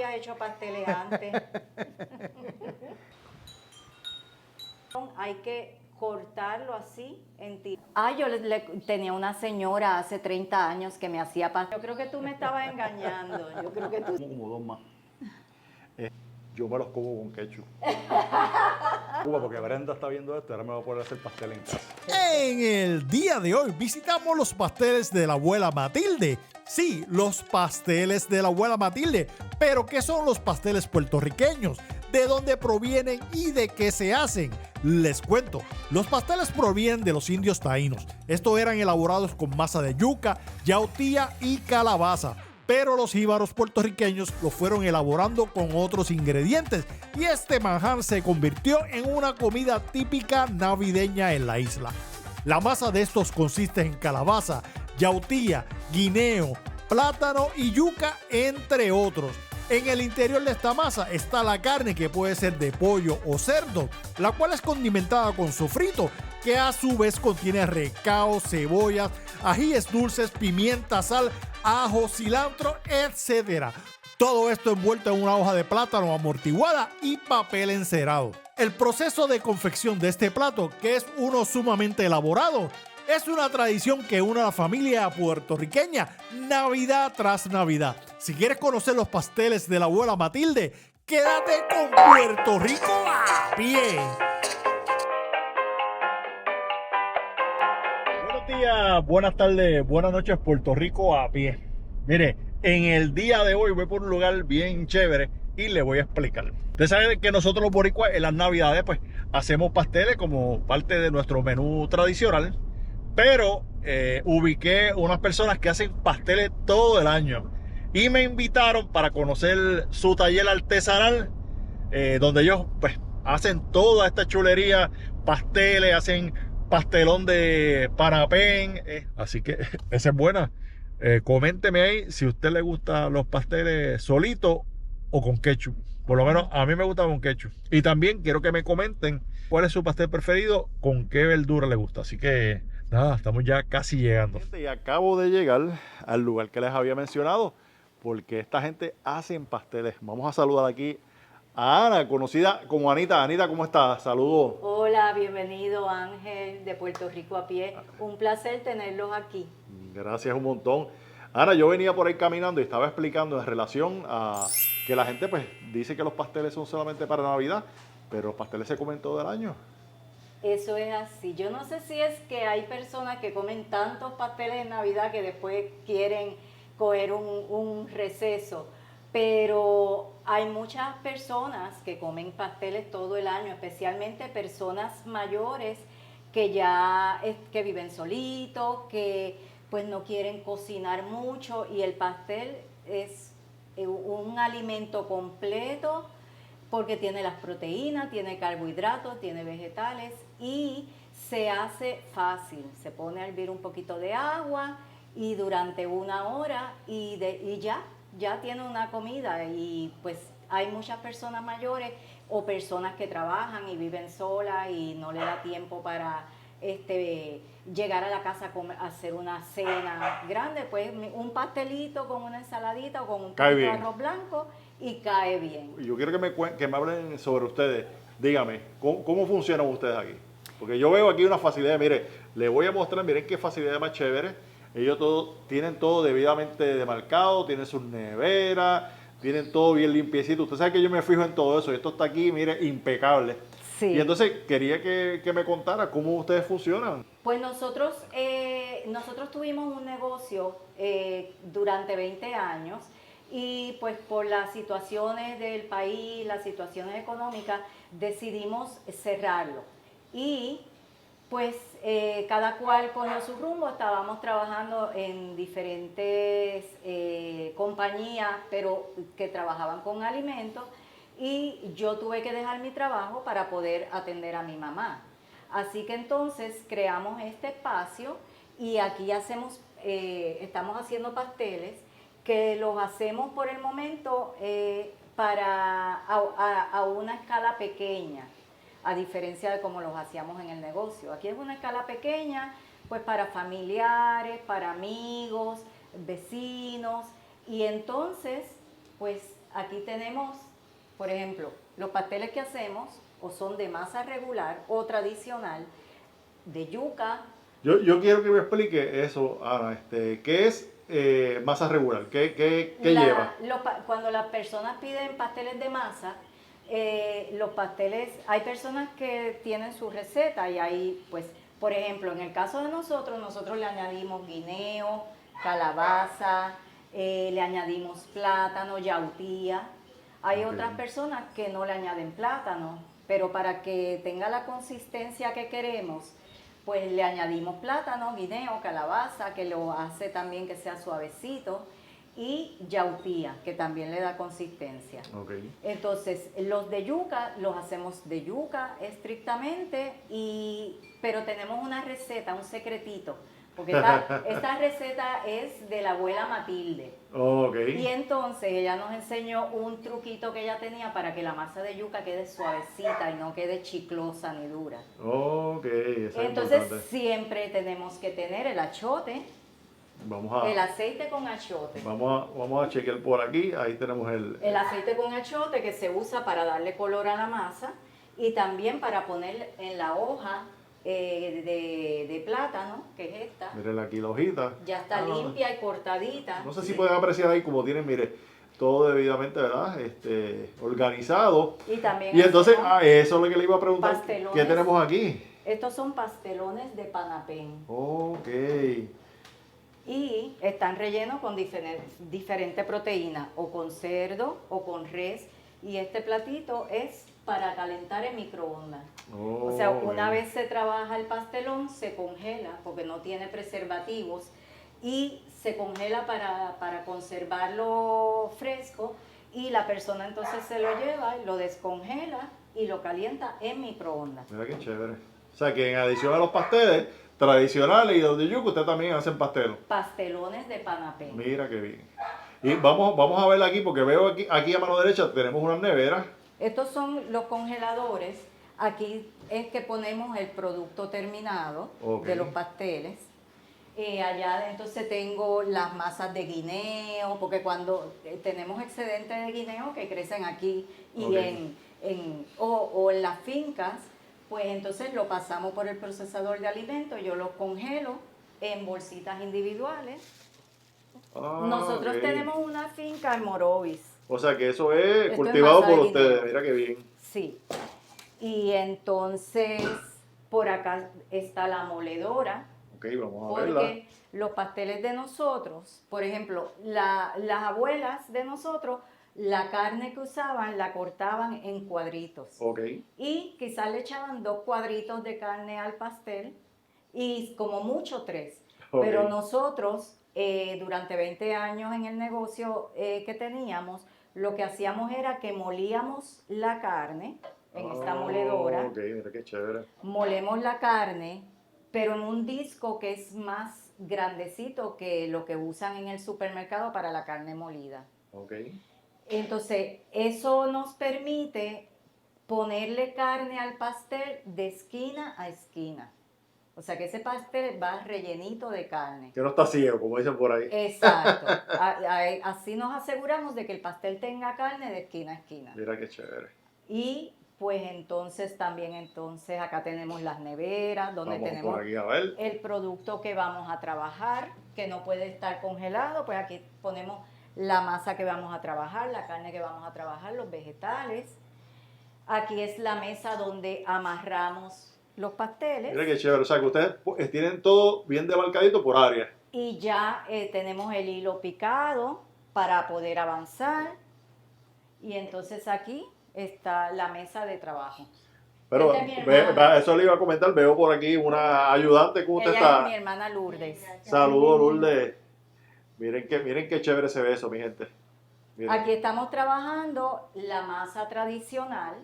habías hecho pasteles antes. Hay que cortarlo así en tiras. Yo tenía una señora hace 30 años que me hacía pasteles. Yo creo que tú me estabas engañando. Yo creo que tú... Como dos más. Yo me los como con ketchup. Porque Brenda está viendo esto, ahora me va a poder hacer pastel en casa. En el día de hoy visitamos los pasteles de la abuela Matilde. Sí, los pasteles de la abuela Matilde. Pero ¿qué son los pasteles puertorriqueños? ¿De dónde provienen y de qué se hacen? Les cuento, los pasteles provienen de los indios taínos. Estos eran elaborados con masa de yuca, yautía y calabaza. Pero los jíbaros puertorriqueños lo fueron elaborando con otros ingredientes y este manjar se convirtió en una comida típica navideña en la isla. La masa de estos consiste en calabaza, yautía, guineo, plátano y yuca, entre otros. En el interior de esta masa está la carne, que puede ser de pollo o cerdo, la cual es condimentada con sofrito, que a su vez contiene recao, cebollas, ajíes dulces, pimienta, sal, ajo, cilantro, etc. Todo esto envuelto en una hoja de plátano amortiguada y papel encerado. El proceso de confección de este plato, que es uno sumamente elaborado, es una tradición que une a la familia puertorriqueña Navidad tras Navidad. Si quieres conocer los pasteles de la abuela Matilde, quédate con Puerto Rico a pie. Buenos días, buenas tardes, buenas noches, Puerto Rico a pie. Mire, en el día de hoy voy por un lugar bien chévere y le voy a explicar. Ustedes saben que nosotros los boricuas en las navidades pues hacemos pasteles como parte de nuestro menú tradicional, pero ubiqué unas personas que hacen pasteles todo el año y me invitaron para conocer su taller artesanal, donde ellos pues hacen toda esta chulería, pasteles, hacen pastelón de panapén, así que esa es buena. Coménteme ahí si a usted le gustan los pasteles solitos o con ketchup. Por lo menos a mí me gusta con ketchup. Y también quiero que me comenten cuál es su pastel preferido, con qué verdura le gusta. Así que nada, estamos ya casi llegando. Y acabo de llegar al lugar que les había mencionado, porque esta gente hace pasteles. Vamos a saludar aquí a Ana, conocida como Anita. Anita, ¿cómo estás? Saludos. Hola, bienvenido Ángel de Puerto Rico a pie. Un placer tenerlos aquí. Gracias un montón. Ana, yo venía por ahí caminando y estaba explicando en relación a que la gente pues dice que los pasteles son solamente para Navidad, pero los pasteles se comen todo el año. Eso es así. Yo no sé si es que hay personas que comen tantos pasteles en Navidad que después quieren coger un receso, pero hay muchas personas que comen pasteles todo el año, especialmente personas mayores que viven solitos, que pues no quieren cocinar mucho, y el pastel es un alimento completo porque tiene las proteínas, tiene carbohidratos, tiene vegetales y se hace fácil. Se pone a hervir un poquito de agua y durante 1 hora y ya tiene una comida. Y pues hay muchas personas mayores o personas que trabajan y viven solas y no le da tiempo para llegar a la casa a hacer una cena grande, pues un pastelito con una ensaladita o con un plato de arroz blanco y cae bien. Yo quiero que me hablen sobre ustedes. Dígame, ¿cómo funcionan ustedes aquí? Porque yo veo aquí una facilidad. Mire, les voy a mostrar, miren qué facilidad más chévere. Ellos tienen todo debidamente demarcado, tienen sus neveras, tienen todo bien limpiecito. Usted sabe que yo me fijo en todo eso y esto está aquí, mire, impecable. Sí. Y entonces quería que me contara cómo ustedes funcionan. Pues nosotros tuvimos un negocio durante 20 años y pues por las situaciones del país, las situaciones económicas, decidimos cerrarlo. Y pues cada cual cogió su rumbo, estábamos trabajando en diferentes compañías, pero que trabajaban con alimentos, y yo tuve que dejar mi trabajo para poder atender a mi mamá. Así que entonces creamos este espacio y aquí estamos haciendo pasteles que los hacemos por el momento a una escala pequeña, a diferencia de como los hacíamos en el negocio. Aquí es una escala pequeña, pues para familiares, para amigos, vecinos, y entonces pues aquí tenemos, por ejemplo, los pasteles que hacemos o son de masa regular o tradicional, de yuca. Yo quiero que me explique eso, Ana. ¿Qué es masa regular? ¿Qué lleva? Cuando las personas piden pasteles de masa, los pasteles, hay personas que tienen su receta y ahí, pues, por ejemplo, en el caso de nosotros le añadimos guineo, calabaza, le añadimos plátano, yautía. Hay Ok. otras personas que no le añaden plátano, pero para que tenga la consistencia que queremos, pues le añadimos plátano, guineo, calabaza, que lo hace también que sea suavecito, y yautía, que también le da consistencia. Ok. Entonces, los de yuca los hacemos de yuca estrictamente, pero tenemos una receta, un secretito, porque esta receta es de la abuela Matilde. Ok. Y entonces ella nos enseñó un truquito que ella tenía para que la masa de yuca quede suavecita y no quede chiclosa ni dura. Ok, eso es Entonces importante. siempre tenemos que tener el achote, el aceite con achote. Vamos a chequear por aquí. Ahí tenemos El aceite con achote que se usa para darle color a la masa y también para poner en la hoja de plátano, que es esta. Miren aquí la hojita. Ya está limpia y cortadita. No sé si pueden apreciar ahí como tienen, mire, todo debidamente, ¿verdad? Organizado. Y también Y entonces, hacemos eso es lo que le iba a preguntar. pastelones. ¿Qué tenemos aquí? Estos son pastelones de panapén Ok. y están rellenos con diferentes proteínas, o con cerdo o con res. Y este platito es para calentar en microondas. O sea, una vez se trabaja el pastelón, se congela porque no tiene preservativos y se congela para conservarlo fresco y la persona entonces se lo lleva, lo descongela y lo calienta en microondas. Mira qué chévere. O sea que en adición a los pasteles tradicionales y los de yuca, ustedes también hacen pastelos. Pastelones de panapén. Mira qué bien. Y vamos a verla aquí porque veo aquí a mano derecha tenemos unas neveras. Estos son los congeladores. Aquí es que ponemos el producto terminado Ok. de los pasteles. Allá entonces tengo las masas de guineo, porque cuando tenemos excedentes de guineo que crecen aquí y Ok. o en las fincas, pues entonces lo pasamos por el procesador de alimentos, yo los congelo en bolsitas individuales. Nosotros Ok. tenemos una finca en Morovis. O sea que eso es Esto cultivado masa de por guineo. ustedes. Mira qué bien. Sí. Y entonces por acá está la moledora. Ok, vamos a verla. Porque los pasteles de nosotros, por ejemplo, las abuelas de nosotros, la carne que usaban la cortaban en cuadritos. Ok. Y quizás le echaban 2 cuadritos de carne al pastel y como mucho 3. Ok. Pero nosotros, durante 20 años en el negocio que teníamos, lo que hacíamos era que molíamos la carne en esta moledora. Ok, mira qué chévere. Molemos la carne, pero en un disco que es más grandecito que lo que usan en el supermercado para la carne molida. Ok. Entonces, eso nos permite ponerle carne al pastel de esquina a esquina. O sea, que ese pastel va rellenito de carne. Que no está ciego, como dicen por ahí. Exacto. Así nos aseguramos de que el pastel tenga carne de esquina a esquina. Mira qué chévere. Y pues entonces también acá tenemos las neveras donde Vamos tenemos por aquí a ver. el producto que vamos a trabajar, que no puede estar congelado, pues aquí ponemos la masa que vamos a trabajar, la carne que vamos a trabajar, los vegetales. Aquí es la mesa donde amarramos los pasteles. Mira qué chévere. O sea que ustedes tienen todo bien demarcadito por área. Y ya tenemos el hilo picado para poder avanzar. Y entonces aquí está la mesa de trabajo. Pero Esta es mi hermana. eso le iba a comentar. Veo por aquí una ayudante. ¿Cómo usted Ella está? es mi hermana Lourdes. Saludos, Lourdes. Miren qué chévere se ve eso, mi gente. Miren. Aquí estamos trabajando la masa tradicional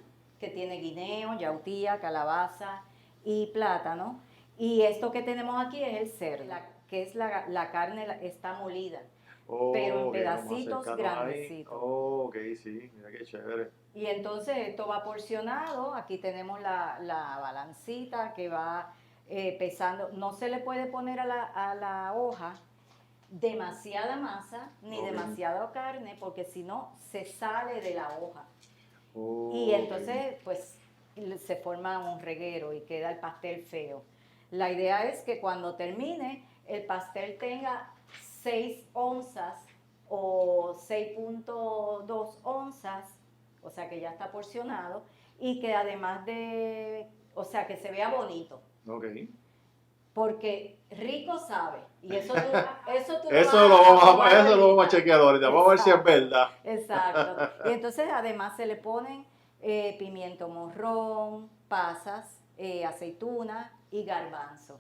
que tiene guineo, yautía, calabaza y plátano. Y esto que tenemos aquí es el cerdo, que es la carne, está molida, pero en Ok, pedacitos vamos acercándonos ahí. grandecitos. Ok, sí, mira qué chévere. Y entonces esto va porcionado. Aquí tenemos la balancita que va pesando. No se le puede poner a la hoja demasiada masa ni Ok. demasiada carne, porque si no se sale de la hoja. Oh, Y entonces, pues, se forma un reguero y queda el pastel feo. La idea es que cuando termine, el pastel tenga 6 onzas o 6.2 onzas, o sea que ya está porcionado, y que además de, o sea, que se vea bonito. ok. Porque rico sabe, y eso tú Eso lo vamos a chequear ahorita, vamos a ver si es verdad. Exacto. Y entonces además se le ponen pimiento morrón, pasas, aceituna y garbanzo.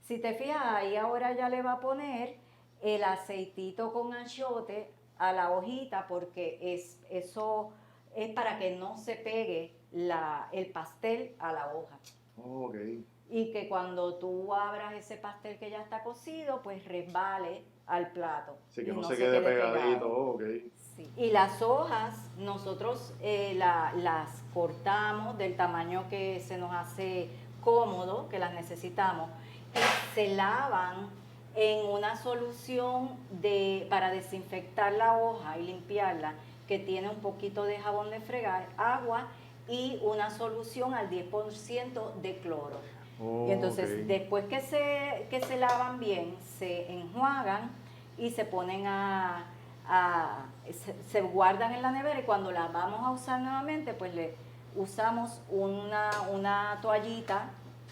Si te fijas, ahí ahora ya le va a poner el aceitito con achiote a la hojita, porque eso es para que no se pegue el pastel a la hoja. Ok. Y que cuando tú abras ese pastel que ya está cocido, pues resbale al plato. Así que y no se quede pegadito, pegado. ok. Sí. Y las hojas, nosotros las cortamos del tamaño que se nos hace cómodo, que las necesitamos, y se lavan en una solución para desinfectar la hoja y limpiarla, que tiene un poquito de jabón de fregar, agua y una solución al 10% de cloro. Oh, Y entonces, ok. después que se lavan bien, se enjuagan y se ponen se guardan en la nevera, y cuando las vamos a usar nuevamente, pues le usamos una toallita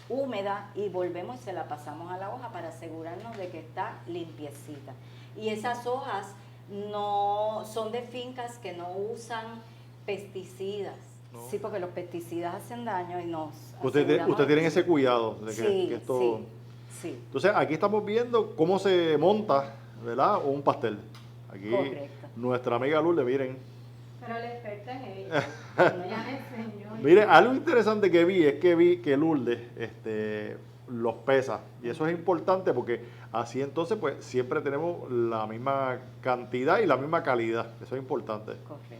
húmeda y volvemos y se la pasamos a la hoja para asegurarnos de que está limpiecita. Y esas hojas no son de fincas que no usan pesticidas. No. Sí, porque los pesticidas hacen daño y nos Usted aseguramos- tienen ese cuidado de que, Sí, que esto... sí, sí. Entonces, aquí estamos viendo cómo se monta, ¿verdad? Un pastel. Aquí Correcto. nuestra amiga Lourdes, miren. Pero la experta en ello. Ya me enseñó. Mire, algo interesante que vi que Lourdes los pesa. Y eso es importante porque así entonces pues siempre tenemos la misma cantidad y la misma calidad. Eso es importante. Correcto.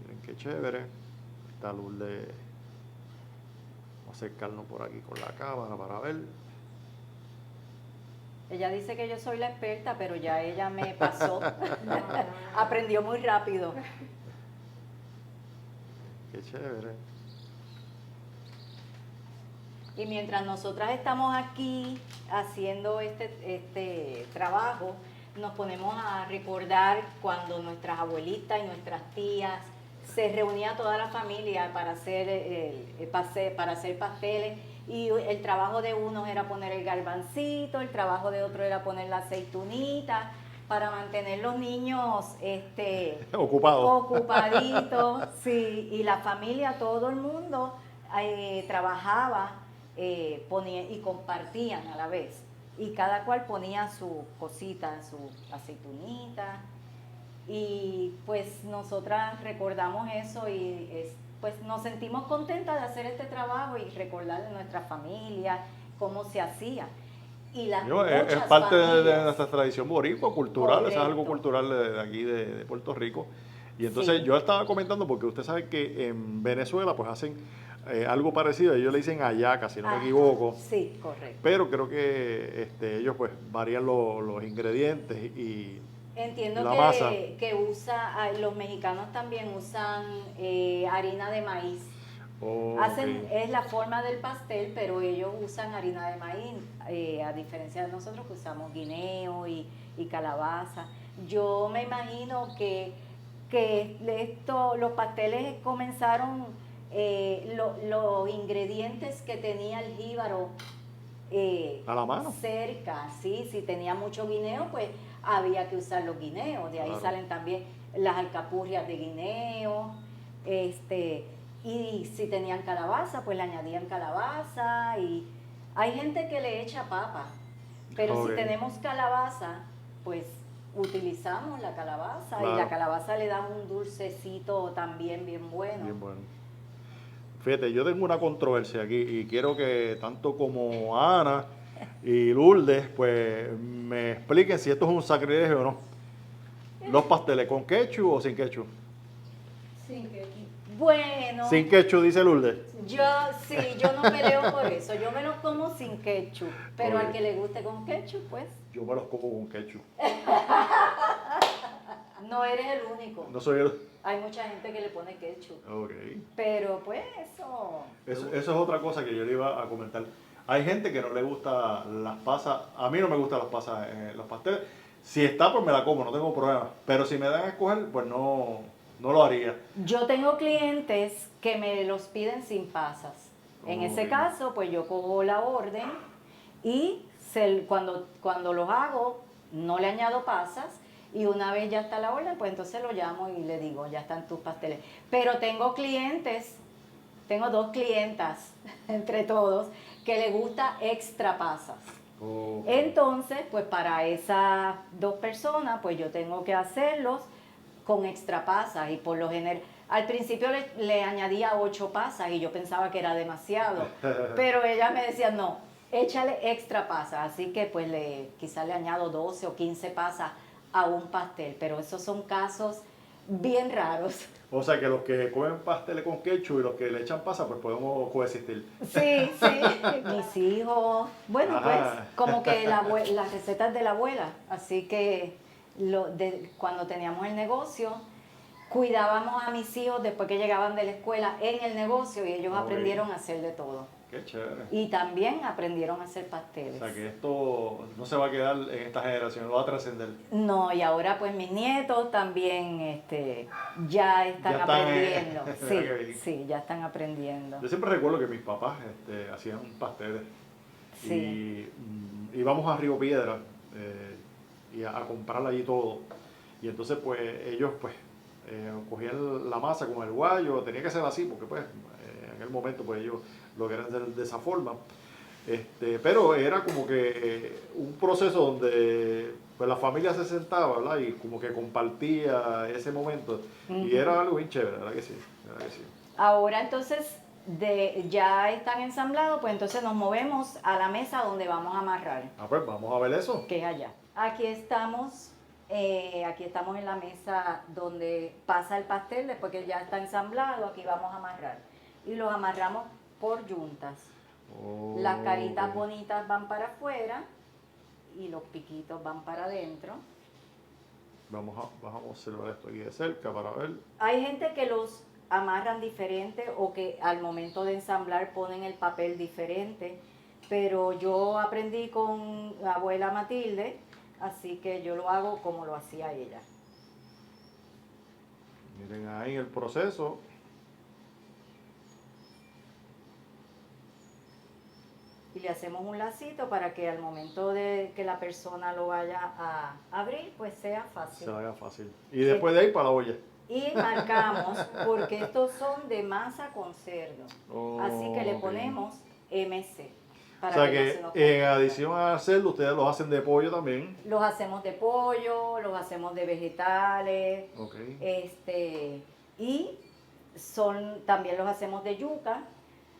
Miren qué chévere. Está Lourdes. Vamos a acercarnos por aquí con la cámara para ver. Ella dice que yo soy la experta, pero ya ella me pasó. Aprendió muy rápido. Qué chévere. Y mientras nosotras estamos aquí haciendo este trabajo, nos ponemos a recordar cuando nuestras abuelitas y nuestras tías se reunía toda la familia para hacer pasteles, y el trabajo de unos era poner el garbancito, el trabajo de otro era poner la aceitunita, para mantener los niños ocupaditos, sí, y la familia, todo el mundo trabajaba, ponía y compartían a la vez, y cada cual ponía su cosita, su aceitunita. Y pues nosotras recordamos eso y pues nos sentimos contentas de hacer este trabajo y recordarle a nuestra familia cómo se hacía. Y Es muchas parte de familias. nuestra tradición boricua, cultural, eso es algo Correcto. cultural de aquí, de Puerto Rico. Y entonces Sí. yo estaba comentando, porque usted sabe que en Venezuela pues hacen algo parecido, ellos le dicen hallaca, si no me Ajá, equivoco. Sí, correcto. Pero creo que ellos pues varían los ingredientes y Entiendo la masa. que los mexicanos también usan harina de maíz. Oh, Hacen, ok. es la forma del pastel, pero ellos usan harina de maíz, a diferencia de nosotros que usamos guineo y calabaza. Yo me imagino que los pasteles comenzaron, los ingredientes que tenía el jíbaro A la mano. cerca, ¿sí? Si tenía mucho guineo, pues había que usar los guineos. De ahí Claro. salen también las alcapurrias de guineo, y si tenían calabaza, pues le añadían calabaza, y hay gente que le echa papa, pero Ok. si tenemos calabaza, pues utilizamos la calabaza, Claro. y la calabaza le da un dulcecito también bien bueno. Bien bueno. Fíjate, yo tengo una controversia aquí y quiero que tanto como Ana y Lourdes pues me expliquen si esto es un sacrilegio o no. ¿Los pasteles con ketchup o sin ketchup? Sin ketchup. Bueno, Sin ketchup, dice Lourdes. yo no peleo por eso. Yo me los como sin ketchup. Pero Ok. al que le guste con ketchup, pues Yo me los como con ketchup. no eres el único. No soy el... Hay mucha gente que le pone ketchup. Ok. Pero pues eso. Eso es otra cosa que yo le iba a comentar. Hay gente que no le gusta las pasas. A mí no me gustan las pasas en los pasteles. Si está, pues me la como, no tengo problema. Pero si me dan a escoger, pues no lo haría. Yo tengo clientes que me los piden sin pasas. En ese Ok. caso, pues yo cojo la orden y cuando los hago, no le añado pasas. Y una vez ya está la orden, pues entonces lo llamo y le digo, ya están tus pasteles. Pero tengo clientes, tengo 2 clientas, entre todos, que le gusta extra pasas. Ok. Entonces, pues para esas 2 personas, pues yo tengo que hacerlos con extra pasas y por lo general, al principio le añadía 8 pasas y yo pensaba que era demasiado, pero ella me decía, no, échale extra pasas, así que pues quizás le añado 12 o 15 pasas a un pastel, pero esos son casos bien raros. O sea que los que comen pasteles con ketchup y los que le echan pasas, pues podemos coexistir. Sí, sí, mis hijos, bueno, pues Ajá. como que las recetas de la abuela, así que cuando teníamos el negocio, cuidábamos a mis hijos después que llegaban de la escuela en el negocio y ellos Ok. aprendieron a hacer de todo. Qué chévere. Y también aprendieron a hacer O pasteles. sea que esto no se va a quedar en esta generación, lo va a trascender. No, y ahora pues mis nietos también ya están Ya están, aprendiendo. mira Sí, qué bien. sí, ya están aprendiendo. Yo siempre recuerdo que mis papás hacían pasteles Sí. y íbamos a Río Piedra y a comprar allí todo. Y entonces pues ellos pues cogían la masa con el guayo, tenía que ser así porque pues en aquel momento pues ellos lo querían hacer de esa forma. Pero era como que un proceso donde pues la familia se sentaba, ¿verdad? Y como que compartía ese momento. Y Ujú. era algo bien chévere, ¿verdad que sí? ¿Verdad que sí? Ahora entonces ya están ensamblados, pues entonces nos movemos a la mesa donde vamos a amarrar, Ah, pues vamos a ver eso. que es allá. Aquí estamos en la mesa donde pasa el pastel, después que ya está ensamblado, aquí vamos a amarrar. Y los amarramos por yuntas. Las caritas Ok. bonitas van para afuera y los piquitos van para adentro. Vamos a observar esto aquí de cerca para ver. Hay gente que los amarran diferente o que al momento de ensamblar ponen el papel diferente, pero yo aprendí con la abuela Matilde, así que yo lo hago como lo hacía ella. Miren ahí el proceso. Y le hacemos un lacito para que al momento de que la persona lo vaya a abrir, pues sea fácil. Se haga fácil. Y después de ahí para la olla. Y marcamos, porque estos son de masa con cerdo. Así que le Ok. ponemos MC. O Para sea no que se nos en complique. adición a hacerlo, ustedes los hacen de pollo también. Los hacemos de pollo, los hacemos de vegetales, Ok. y también los hacemos de yuca,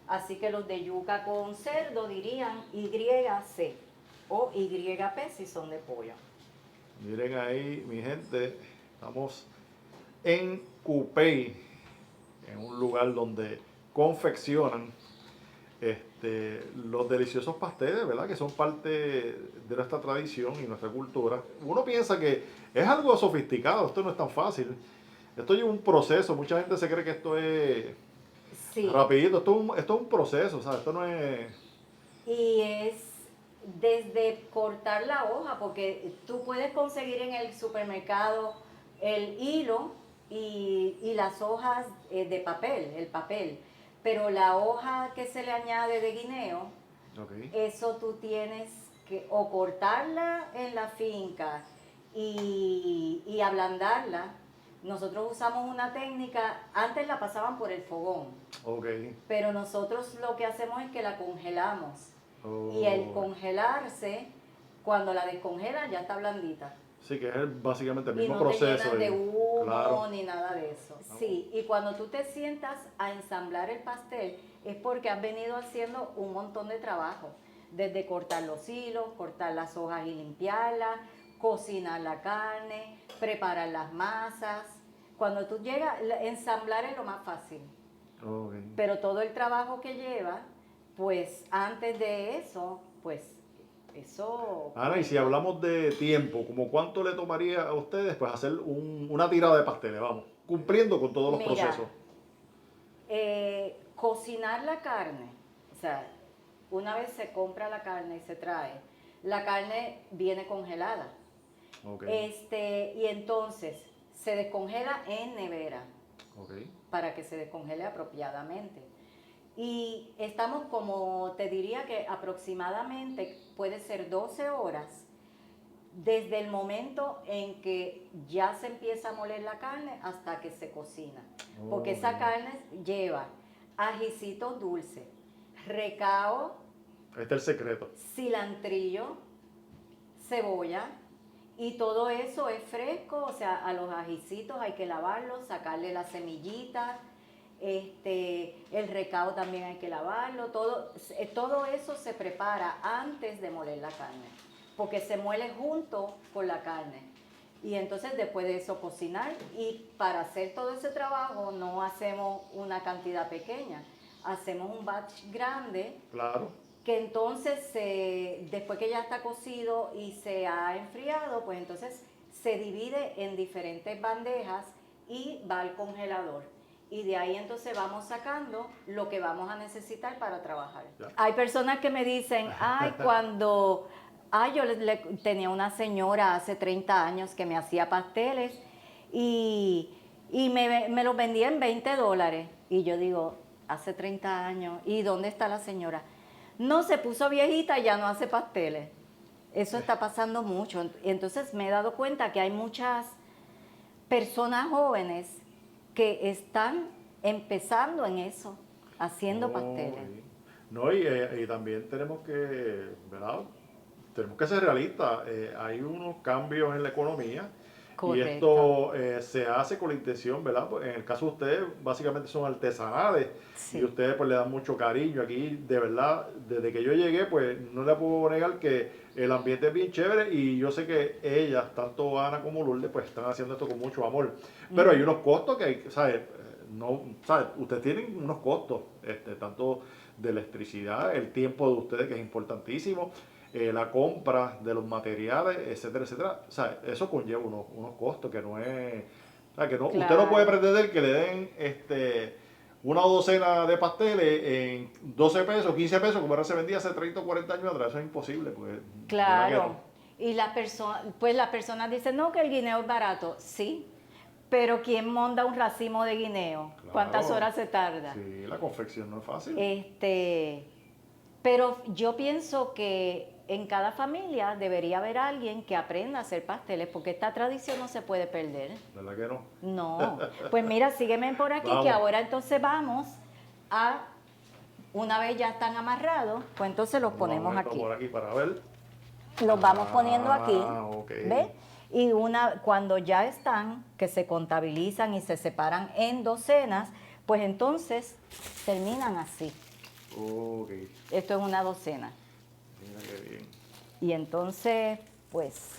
así que los de yuca con cerdo dirían YC o YP si son de pollo. Miren ahí, mi gente. Estamos en Cupey, en un lugar donde confeccionan los deliciosos pasteles, ¿verdad? Que son parte de nuestra tradición y nuestra cultura. Uno piensa que es algo sofisticado, esto no es tan fácil. Esto lleva un proceso, mucha gente se cree que esto es Sí, rapidito, esto es un proceso, ¿sabes? Esto no es... y es desde cortar la hoja, porque tú puedes conseguir en el supermercado el hilo y las hojas de papel, el papel, pero la hoja que se le añade de guineo, Ok. eso tú tienes que o cortarla en la finca y ablandarla. Nosotros usamos una técnica, antes la pasaban por el fogón, Ok. pero nosotros lo que hacemos es que la congelamos. Oh. Y el congelarse, cuando la descongelan ya está blandita. Sí, que es básicamente el Y mismo no proceso. te llenas de ahí. humo Claro. ni nada de eso. Sí, y cuando tú te sientas a ensamblar el pastel es porque has venido haciendo un montón de trabajo. Desde cortar los hilos, cortar las hojas y limpiarlas, cocinar la carne, preparar las masas, Cuando tú llegas, ensamblar es lo más fácil, Ok. pero todo el trabajo que lleva, pues antes de eso, pues eso... Ana, y si hablamos de tiempo, ¿como cuánto le tomaría a ustedes pues hacer una tirada de pasteles, vamos, cumpliendo con todos los Mira, procesos? cocinar la carne, o sea, una vez se compra la carne y se trae, la carne viene congelada. Ok, Y entonces se descongela en nevera ok. para que se descongele apropiadamente. Y estamos como, te diría que aproximadamente puede ser 12 horas desde el momento en que ya se empieza a moler la carne hasta que se cocina. Porque esa Ok. carne lleva ajicitos dulces, recao, Ahí está el secreto. cilantrillo, cebolla, y todo eso es fresco, o sea, a los ajicitos hay que lavarlos, sacarle las semillitas, el recao también hay que lavarlo, todo eso se prepara antes de moler la carne, porque se muele junto con la carne. Y entonces después de eso cocinar, y para hacer todo ese trabajo no hacemos una cantidad pequeña, hacemos un batch grande Claro. que entonces después que ya está cocido y se ha enfriado, pues entonces se divide en diferentes bandejas y va al congelador. Y de ahí entonces vamos sacando lo que vamos a necesitar para trabajar. Ya. Hay personas que me dicen, yo tenía una señora hace 30 años que me hacía pasteles y me los vendía en $20. Y yo digo, hace 30 años, ¿y dónde está la señora? No, se puso viejita y ya no hace pasteles. Eso está pasando mucho. Y entonces me he dado cuenta que hay muchas personas jóvenes que están empezando en eso, haciendo pasteles. No, y también tenemos que, ¿verdad? Tenemos que ser realistas. Hay unos cambios en la economía y Correcto. esto se hace con la intención, ¿verdad? Pues, en el caso de ustedes, básicamente son artesanales y Sí. ustedes pues le dan mucho cariño. Aquí, de verdad, desde que yo llegué, pues no le puedo negar que el ambiente es bien chévere y yo sé que ellas, tanto Ana como Lourdes, pues están haciendo esto con mucho amor. Pero hay unos costos que hay, ¿sabes? No, ¿sabes? Ustedes tienen unos costos, tanto de electricidad, el tiempo de ustedes que es importantísimo, la compra de los materiales, etcétera, etcétera. O sea, eso conlleva unos costos que no es... O sea, que no, usted no puede Claro. pretender que le den una docena de pasteles en 12 pesos, 15 pesos, como ahora se vendía hace 30 o 40 años atrás. Eso es imposible, pues, ¿verdad que Claro. no? Y pues las personas dicen, no, que el guineo es barato. Sí, pero ¿quién monta un racimo de guineo? ¿Cuántas Claro. horas se tarda? Sí, la confección no es fácil. Pero yo pienso que en cada familia debería haber alguien que aprenda a hacer pasteles, porque esta tradición no se puede perder. ¿Verdad que no? No. Pues mira, sígueme por aquí, que Vamos. ahora entonces vamos a, una vez ya están amarrados, pues entonces los ponemos Vamos a aquí. por aquí para ver. Los vamos poniendo aquí, Ok. ¿ves? Y cuando ya están, que se contabilizan y se separan en docenas, pues entonces terminan así. Ok. Esto es una docena. Mira qué bien. Y entonces, pues,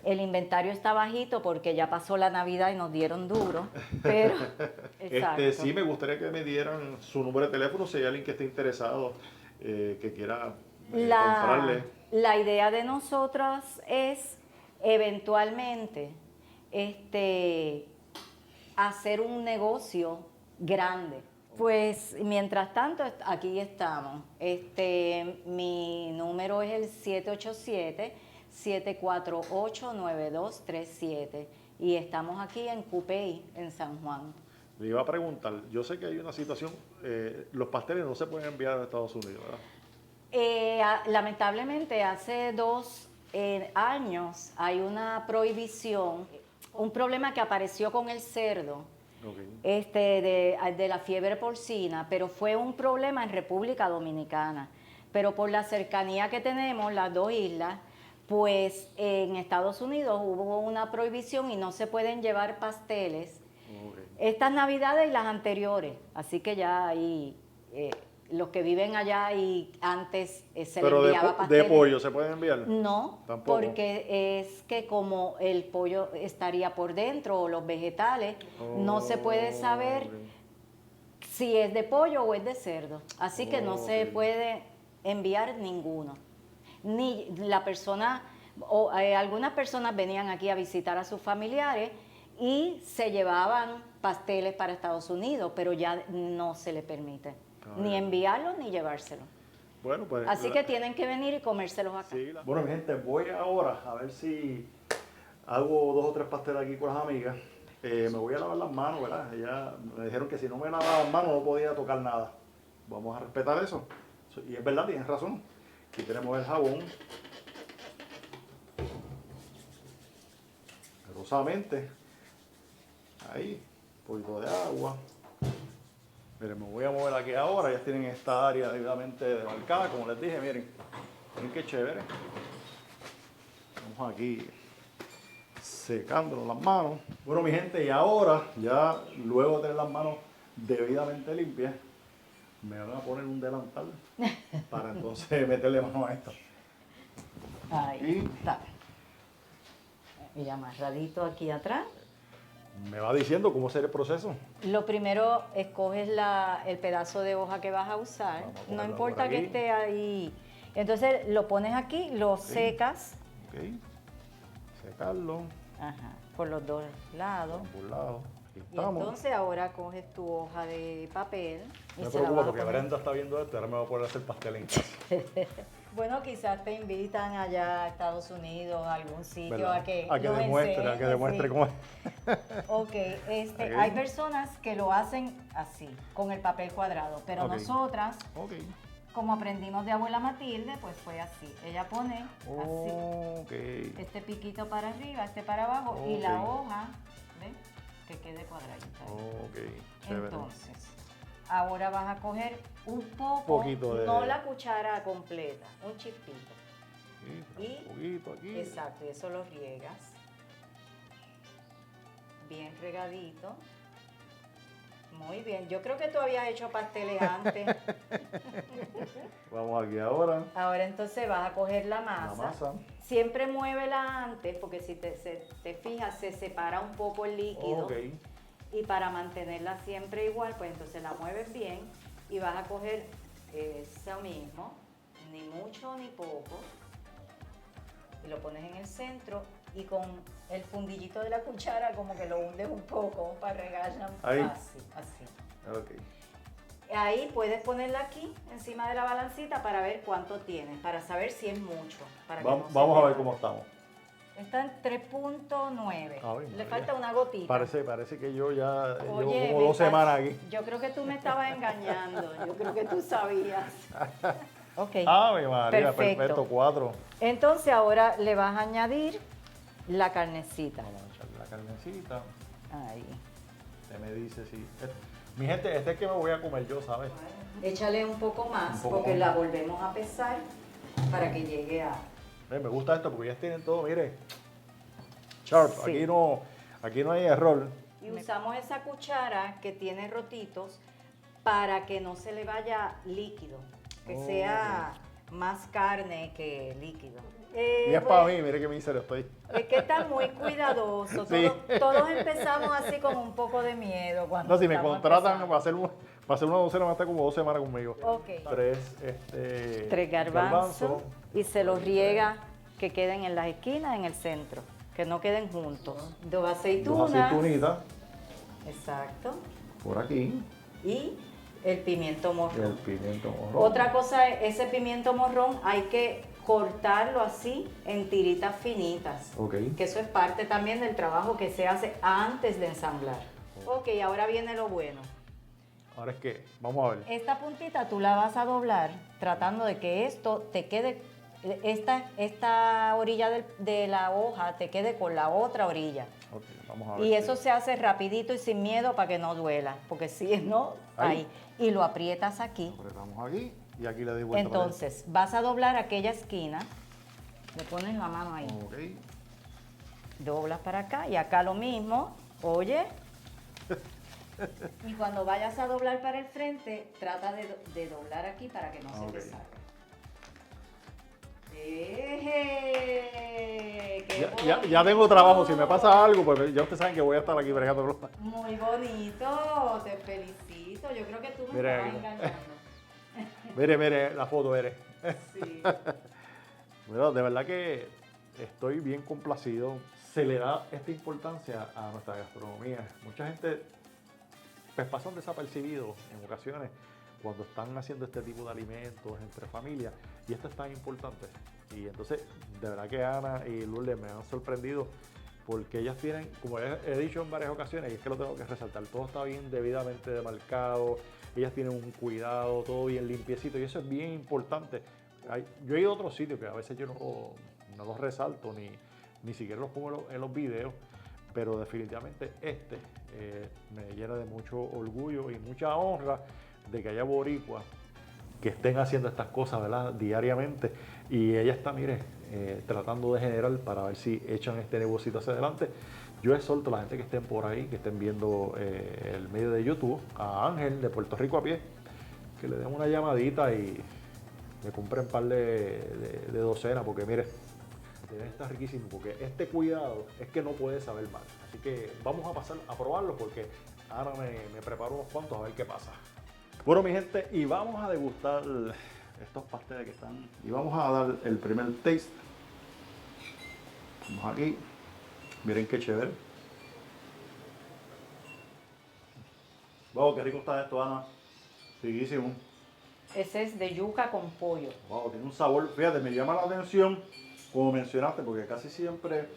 el inventario está bajito porque ya pasó la Navidad y nos dieron duro, pero... Exacto. Sí, me gustaría que me dieran su número de teléfono si hay alguien que esté interesado, que quiera comprarle. La idea de nosotros es eventualmente hacer un negocio grande. Pues mientras tanto, aquí estamos. Mi número es el 787-748-9237 y estamos aquí en Cupey, en San Juan. Le iba a preguntar, yo sé que hay una situación, los pasteles no se pueden enviar a Estados Unidos, ¿verdad? Lamentablemente hace 2 años hay una prohibición, un problema que apareció con el cerdo, Okay. de la fiebre porcina, pero fue un problema en República Dominicana. Pero por la cercanía que tenemos, las dos islas, pues en Estados Unidos hubo una prohibición y no se pueden llevar pasteles Okay. estas Navidades y las anteriores. Así que ya ahí los que viven allá y antes se Pero le de, enviaba de pasteles. pollo, ¿se pueden enviar? No, Tampoco. porque es que como el pollo estaría por dentro o los vegetales, no se puede saber Ok. si es de pollo o es de cerdo. Así que no se Ok. puede enviar ninguno. Ni la persona, o algunas personas venían aquí a visitar a sus familiares y se llevaban pasteles para Estados Unidos, pero ya no se le permite ni enviarlos ni llevárselos. Bueno, pues. Así que tienen que venir y comérselos acá. Sí, bueno, mi gente, voy ahora a ver si hago 2 o 3 pasteles aquí con las amigas. Me voy a lavar las manos, ¿verdad? Ellas me dijeron que si no me lavaba las manos no podía tocar nada. Vamos a respetar eso. Y es verdad, tienes razón. Aquí tenemos el jabón. Rosamente. Ahí, un poquito de agua. Miren, me voy a mover aquí ahora. Ya tienen esta área debidamente demarcada, como les dije, miren. Miren qué chévere. Vamos aquí secándonos las manos. Bueno, mi gente, y ahora, ya luego de tener las manos debidamente limpias, me van a poner un delantal para entonces meterle mano a esto. Ahí está. Y amarradito aquí atrás. Me va diciendo cómo será el proceso. Lo primero, escoges el pedazo de hoja que vas a usar. Vamos a No ponerlo importa por que aquí. esté ahí. Entonces lo pones aquí, lo secas, Ok. Secarlo. ajá, por los dos lados. Por un lado. Aquí Y estamos. entonces ahora coges tu hoja de papel y No me se la preocupa vas a porque poner. Brenda está viendo esto y ahora me va a poder hacer pastel en casa. Bueno, quizás te invitan allá a Estados Unidos, a algún sitio, ¿Verdad? a que a que los demuestre, enseñes, a que demuestre sí. cómo es. Ok, Ok. hay personas que lo hacen así, con el papel cuadrado, pero Ok. nosotras, Ok. como aprendimos de abuela Matilde, pues fue así. Ella pone así, Ok. este piquito para arriba, este para abajo, y la Ok. hoja, ¿ven? Que quede cuadradita. Ok. Chévere. Entonces, ahora vas a coger un poco, Poquito de- no la cuchara completa, un chispito. Aquí, un poquito aquí. Exacto, y eso lo riegas. Bien regadito. Muy bien. Yo creo que tú habías hecho pasteles antes. Vamos aquí ahora. Ahora entonces vas a coger la masa. La masa. Siempre muévela antes porque si te fijas se separa un poco el líquido. Ok. Y para mantenerla siempre igual, pues entonces la mueves bien y vas a coger eso mismo, ni mucho ni poco, y lo pones en el centro y con el fundillito de la cuchara como que lo hundes un poco para regarla Ahí. así. Ok. Ahí puedes ponerla aquí encima de la balancita para ver cuánto tienes, para saber si es mucho. Para que no se Vamos a te ver vaya. cómo estamos. Está en 3.9. Ay, Le María. falta una gotita. Parece que yo ya Oye, llevo como 2 me semanas estás- aquí. Yo creo que tú me estabas engañando. Yo creo que tú sabías. Ok. Ave María, Perfecto. perfecto, 4. Entonces ahora le vas a añadir la carnecita. Vamos a echarle la carnecita. Ahí. Usted me dice si... Mi gente, este es que me voy a comer yo, ¿sabes? Échale un poco más Un poco porque más. la volvemos a pesar para que llegue a... Me gusta esto porque ellas tienen todo, mire. Sharp, Sí. aquí no hay error. Y usamos esa cuchara que tiene rotitos para que no se le vaya líquido, que Oh, sea más carne que líquido. Y es para mí, mire que mísero estoy. Es que está muy cuidadoso. Sí. Todos empezamos así con un poco de miedo. Cuando No, si me estamos contratan empezando. para hacer una docena, van a estar como 2 semanas conmigo. Ok. 3 Garbanzos y se los riega que queden en las esquinas, en el centro, que no queden juntos. 2 aceitunas. 2 aceitunitas Exacto. por aquí. Y el pimiento Y el morrón. pimiento morrón. Otra cosa, ese pimiento morrón hay que cortarlo así en tiritas finitas. Ok. Que eso es parte también del trabajo que se hace antes de ensamblar. Ok, ahora viene lo bueno. Ahora es que, vamos a ver. Esta puntita tú la vas a doblar tratando de que esto te quede, esta orilla de la hoja te quede con la otra orilla. Ok, vamos a ver. Y eso se hace rapidito y sin miedo para que no duela, porque si no, Ahí. ahí. Y lo aprietas aquí. Apretamos aquí y aquí le doy vuelta. para Entonces, vas a doblar aquella esquina, le pones la mano ahí, adentro. Ok. doblas para acá y acá lo mismo, oye, Y cuando vayas a doblar para el frente, trata de doblar aquí para que no se te salga. Ya tengo trabajo, si me pasa algo, pues ya ustedes saben que voy a estar aquí bregando. Muy bonito, te felicito. Yo creo que tú me Mire, estabas engañando. Mire, la foto, mire. Sí. Bueno, de verdad que estoy bien complacido. Se le da esta importancia a nuestra gastronomía. Mucha gente pues pasan desapercibidos en ocasiones cuando están haciendo este tipo de alimentos entre familias, y esto es tan importante. Y entonces, de verdad que Ana y Lourdes me han sorprendido porque ellas tienen, como he dicho en varias ocasiones, y es que lo tengo que resaltar, todo está bien debidamente demarcado, ellas tienen un cuidado, todo bien limpiecito, y eso es bien importante. Yo he ido a otros sitios que a veces yo no los resalto, ni siquiera los pongo en los videos, pero definitivamente me llena de mucho orgullo y mucha honra de que haya boricuas que estén haciendo estas cosas, ¿verdad?, diariamente. Y ella está, mire, tratando de generar para ver si echan este negocito hacia adelante. Yo exhorto a la gente que estén por ahí, que estén viendo el medio de YouTube, a Ángel de Puerto Rico a pie, que le den una llamadita y me compren un par de docenas, porque mire, debe estar riquísimo, porque este cuidado es que no puede saber mal. Así que vamos a pasar a probarlo, porque ahora me preparo unos cuantos a ver qué pasa. Bueno, mi gente, y vamos a degustar estos pasteles que están, y vamos a dar el primer taste. Vamos aquí, miren qué chévere. Wow, qué rico está esto, Ana. Riquísimo. Ese es de yuca con pollo. Wow, tiene un sabor, fíjate, me llama la atención, como mencionaste, porque casi siempre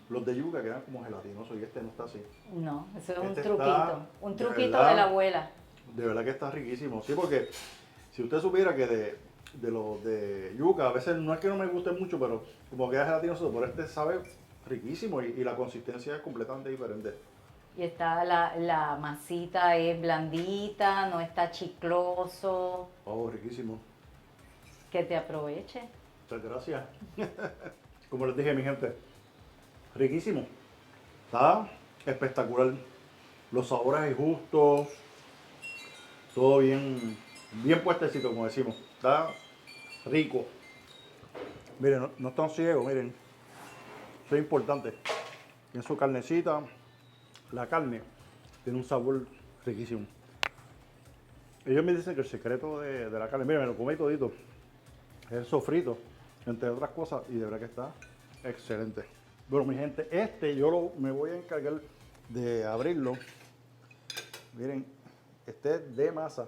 los de yuca quedan como gelatinosos y este no está así. No, eso es un Este truquito. está, Un de truquito verdad, de la abuela. De verdad que está riquísimo. Sí, porque si usted supiera que de los de yuca, a veces no es que no me guste mucho, pero como queda gelatinoso, por este sabe riquísimo y la consistencia es completamente diferente. Y está la masita es blandita, no está chicloso. Oh, riquísimo. Que te aproveche. Muchas gracias. Como les dije, mi gente, riquísimo. Está espectacular. Los sabores justos. Todo bien puestecito, como decimos. Está rico. Miren, no están ciegos, miren. Eso es importante. Tiene su carnecita. La carne tiene un sabor riquísimo. Ellos me dicen que el secreto de la carne, miren, me lo comí todito. Es el sofrito, entre otras cosas, y de verdad que está excelente. Bueno, mi gente, me voy a encargar de abrirlo. Miren, este es de masa.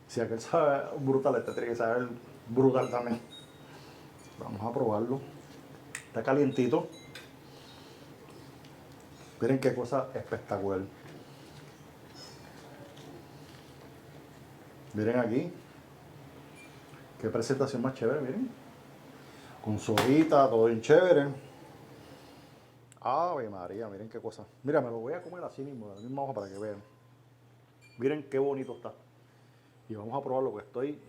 Si aquel sabe brutal, este tiene que saber brutal también. Vamos a probarlo. Está calientito. Miren qué cosa espectacular. Miren aquí. Qué presentación más chévere, miren. Con sodita, todo bien chévere. Ave María, miren qué cosa. Mira, me lo voy a comer así mismo, de la misma hoja para que vean. Miren qué bonito está. Y vamos a probarlo, porque estoy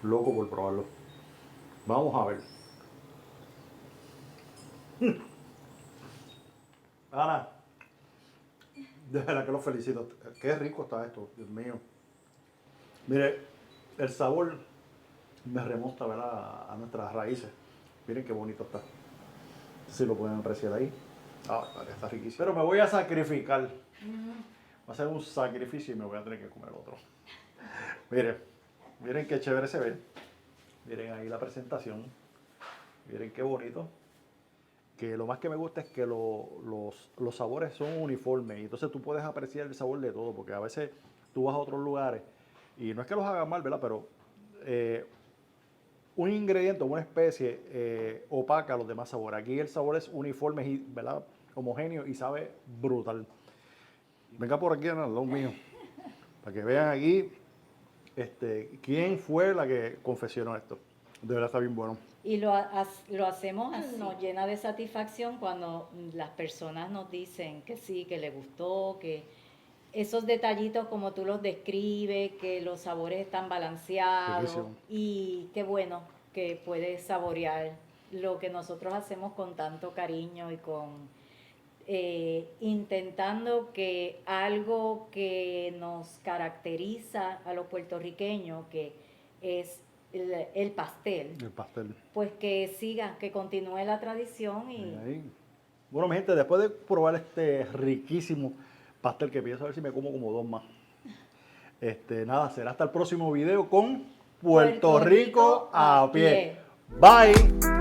loco por probarlo. Vamos a ver. Ana, de verdad que los felicito. Qué rico está esto, Dios mío. Mire, el sabor me remonta, ¿verdad?, a nuestras raíces. Miren qué bonito está. Si lo pueden apreciar ahí. Ah, está riquísimo. Pero me voy a sacrificar. Va a ser un sacrificio y me voy a tener que comer otro. Miren qué chévere se ve. Miren ahí la presentación. Miren qué bonito. Que lo más que me gusta es que los sabores son uniformes. Y entonces tú puedes apreciar el sabor de todo. Porque a veces tú vas a otros lugares y no es que los hagan mal, ¿verdad? Pero un ingrediente o una especie opaca los demás sabores. Aquí el sabor es uniforme y, ¿verdad?, homogéneo y sabe brutal. Venga por aquí, Ana, al lado mío, para que vean aquí quién fue la que confeccionó esto. De verdad está bien bueno. Y lo hacemos así. Nos llena de satisfacción cuando las personas nos dicen que sí, que les gustó, que esos detallitos como tú los describes, que los sabores están balanceados. Riquísimo. Y qué bueno que puedes saborear lo que nosotros hacemos con tanto cariño y con intentando que algo que nos caracteriza a los puertorriqueños, que es el pastel, El pastel. pues que siga, que continúe la tradición Ahí. Bueno, mi gente, después de probar este riquísimo pastel, que pienso a ver si me como como 2 más. Nada, será hasta el próximo video con Puerto Rico a pie. Bye.